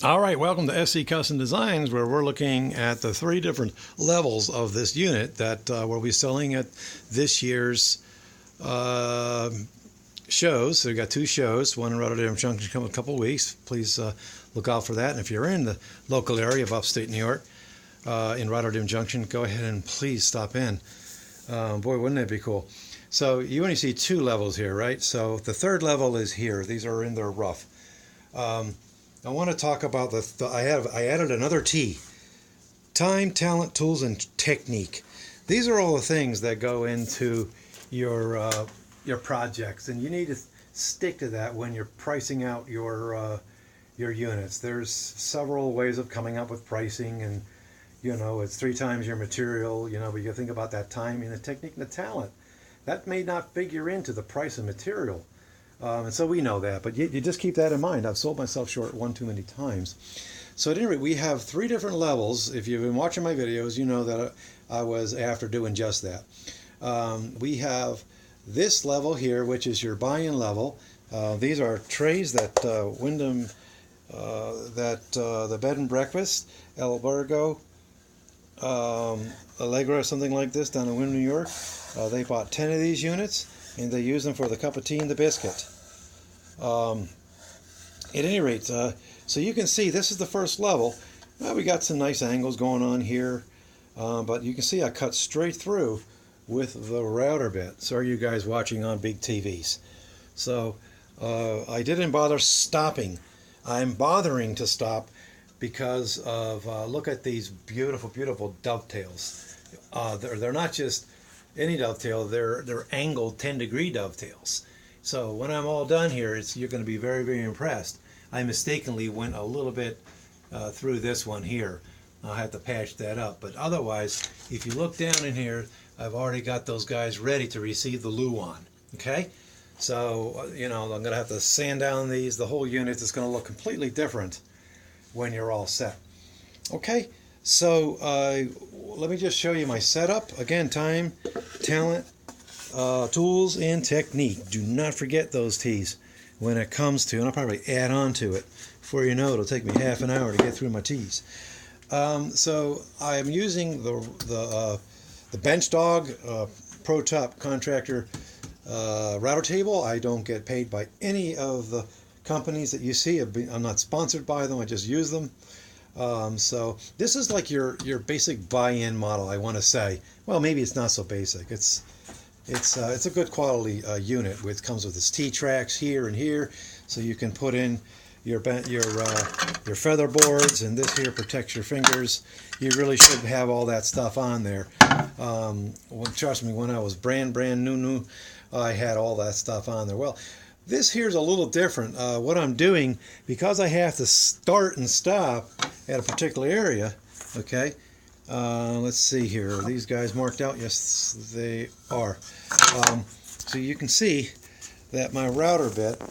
All right, welcome to SC Custom Designs, where we're looking at the three different levels of this unit that we'll be selling at this year's shows. So we've got two shows, one in Rotterdam Junction coming in a couple of weeks. Please look out for that. And if you're in the local area of upstate New York, in Rotterdam Junction, go ahead and please stop in. Boy, wouldn't that be cool? So you only see two levels here, right? So the third level is here. These are in their rough. I want to talk about I added another T: time, talent, tools, and technique. These are all the things that go into your projects, and you need to stick to that when you're pricing out your units. There's several ways of coming up with pricing, and it's 3 times your material. But you think about that time and the technique and the talent. That may not figure into the price of material. And so we know that, but you just keep that in mind. I've sold myself short one too many times. So at any rate, we have 3 different levels. If you've been watching my videos, you know that I was after doing just that. We have this level here, which is your buy-in level. These are trays that Wyndham, the bed and breakfast, Albergo, Allegra, or something like this down in Wyndham, New York. They bought 10 of these units, and they use them for the cup of tea and the biscuit. At any rate, so you can see this is the first level. We got some nice angles going on here, but you can see I cut straight through with the router bit. So are you guys watching on big TVs? So I didn't bother stopping. I'm bothering to stop because of look at these beautiful, beautiful dovetails. They're not just any dovetail, they're angled 10-degree dovetails. So when I'm all done here, you're going to be very, very impressed. I mistakenly went a little bit through this one here. I'll have to patch that up. But otherwise, if you look down in here, I've already got those guys ready to receive the luan. Okay? So, I'm going to have to sand down these. The whole unit is going to look completely different when you're all set. Okay? So let me just show you my setup. Again, time, talent, tools, and technique. Do not forget those T's when it comes to, and I'll probably add on to it. Before you know it, it'll take me half an hour to get through my T's. So I'm using the BenchDog Pro Top Contractor router table. I don't get paid by any of the companies that you see. I'm not sponsored by them. I just use them. So this is like your basic buy-in model, I want to say. Well, maybe it's not so basic. It's a good quality unit. It comes with its T-tracks here and here, so you can put in your feather boards, and this here protects your fingers. You really should have all that stuff on there. Trust me, when I was brand new, I had all that stuff on there. Well, this here's a little different. What I'm doing, because I have to start and stop at a particular area, okay? Let's see here. Are these guys marked out? Yes, they are. So you can see that my router bit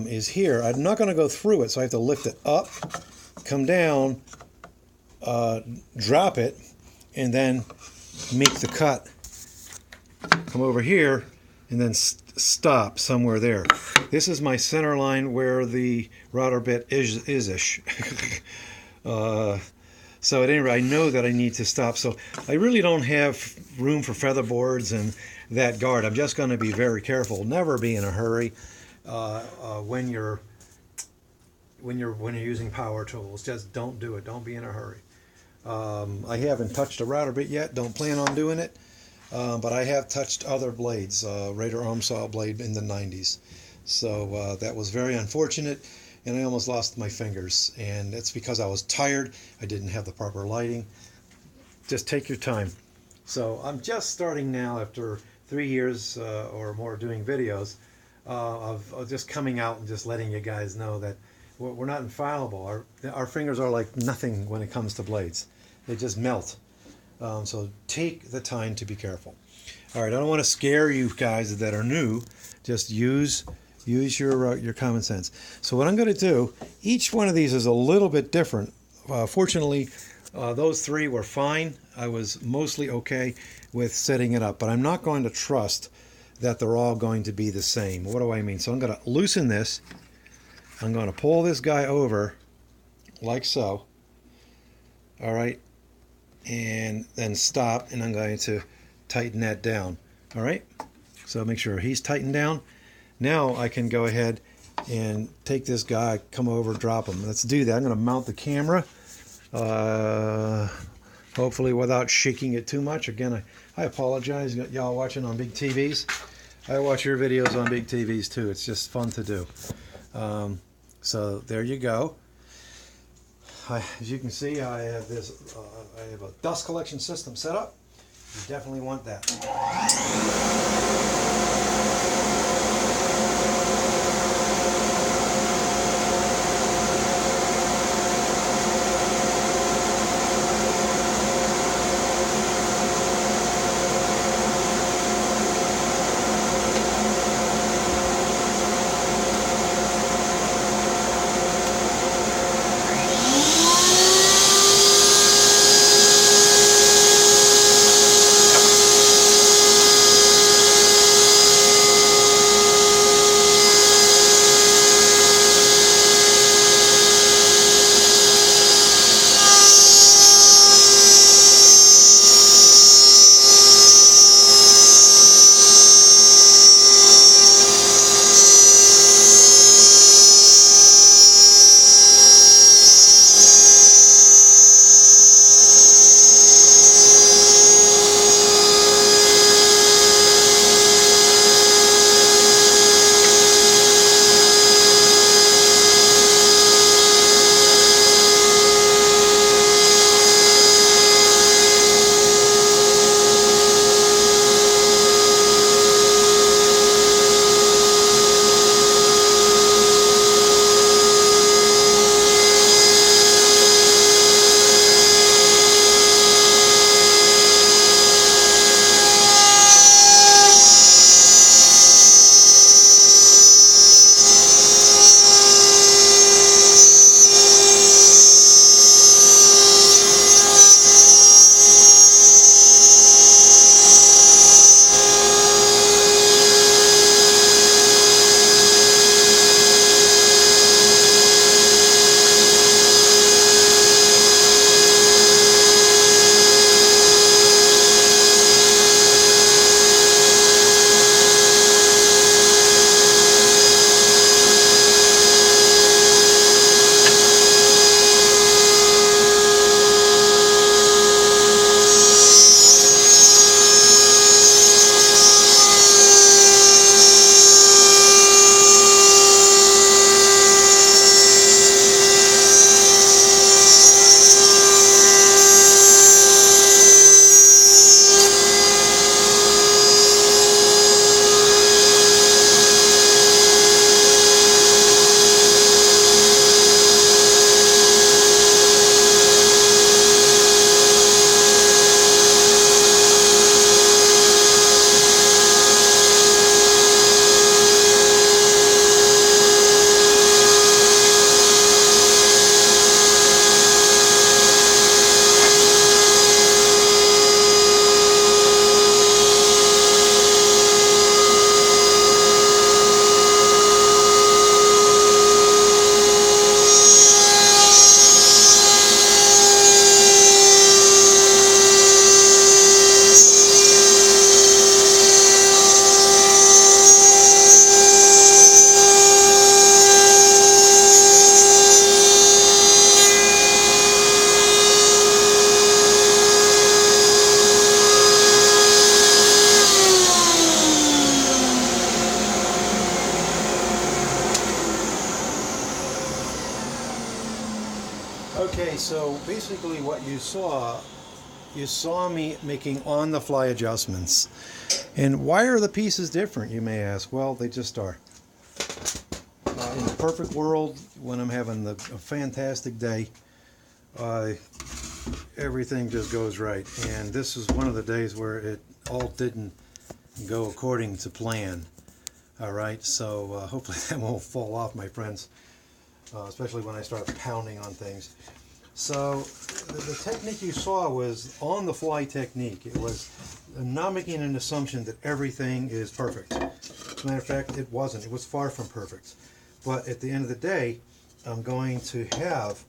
is here. I'm not going to go through it, so I have to lift it up, come down, drop it, and then make the cut. Come over here, and then stop somewhere there. This is my center line where the router bit is-ish. So at any rate, I know that I need to stop. So I really don't have room for feather boards and that guard. I'm just going to be very careful. Never be in a hurry when you're using power tools. Just don't do it. Don't be in a hurry. I haven't touched a router bit yet. Don't plan on doing it. But I have touched other blades, Raider arm saw blade in the 90s. So that was very unfortunate, and I almost lost my fingers. And it's because I was tired. I didn't have the proper lighting. Just take your time. So I'm just starting now after 3 years or more doing videos of just coming out and just letting you guys know that we're not infallible. Our fingers are like nothing when it comes to blades. They just melt. So take the time to be careful. All right, I don't want to scare you guys that are new. Just use your common sense. So what I'm going to do, each one of these is a little bit different. Fortunately, those 3 were fine. I was mostly okay with setting it up, but I'm not going to trust that they're all going to be the same. What do I mean? So I'm going to loosen this. I'm going to pull this guy over like so. All right, and then stop, and I'm going to tighten that down. All right, so make sure he's tightened down. Now I can go ahead and take this guy, come over, drop him. Let's do that. I'm going to mount the camera, hopefully without shaking it too much. Again, I apologize, y'all watching on big TVs. I watch your videos on big TVs too. It's just fun to do. So there you go. As you can see, I have this. I have a dust collection system set up. You definitely want that. Okay, so basically what you saw me making on-the-fly adjustments. And why are the pieces different, you may ask? Well, they just are. In the perfect world, when I'm having a fantastic day, everything just goes right. And this is one of the days where it all didn't go according to plan. All right, so hopefully that won't fall off, my friends, especially when I start pounding on things. So the technique you saw was on-the-fly technique. It was not making an assumption that everything is perfect. As a matter of fact, it wasn't. It was far from perfect. But at the end of the day, I'm going to have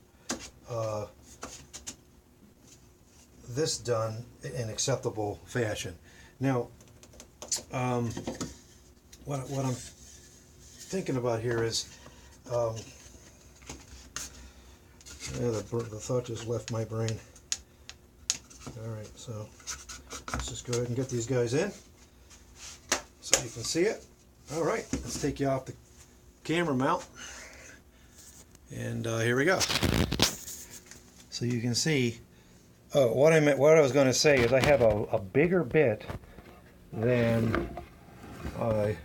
this done in acceptable fashion. Now, what I'm thinking about here is, yeah, the thought just left my brain. All right, so let's just go ahead and get these guys in so you can see it. All right, let's take you off the camera mount, and here we go. So you can see. Oh, what I was going to say is I have a bigger bit than I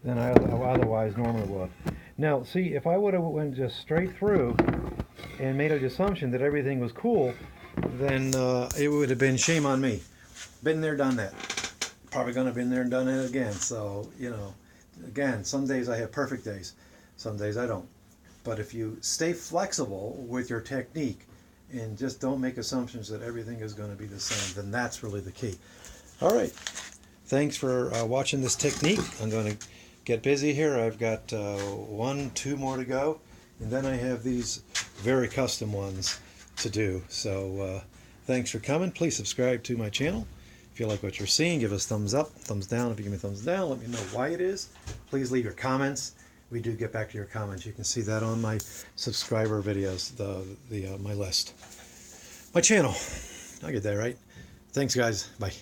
otherwise normally would. Now, see, if I would have went just straight through and made an assumption that everything was cool, then it would have been shame on me. Been there, done that. Probably going to been there and done it again. So, you know, again, some days I have perfect days. Some days I don't. But if you stay flexible with your technique and just don't make assumptions that everything is going to be the same, then that's really the key. All right. Thanks for watching this technique. I'm going to get busy here. I've got 2 more to go. And then I have these very custom ones to do. So thanks for coming. Please subscribe to my channel. If you like what you're seeing, give us thumbs up, thumbs down. If you give me a thumbs down, let me know why it is. Please leave your comments. We do get back to your comments. You can see that on my subscriber videos, my list. My channel. I'll get that right. Thanks, guys. Bye.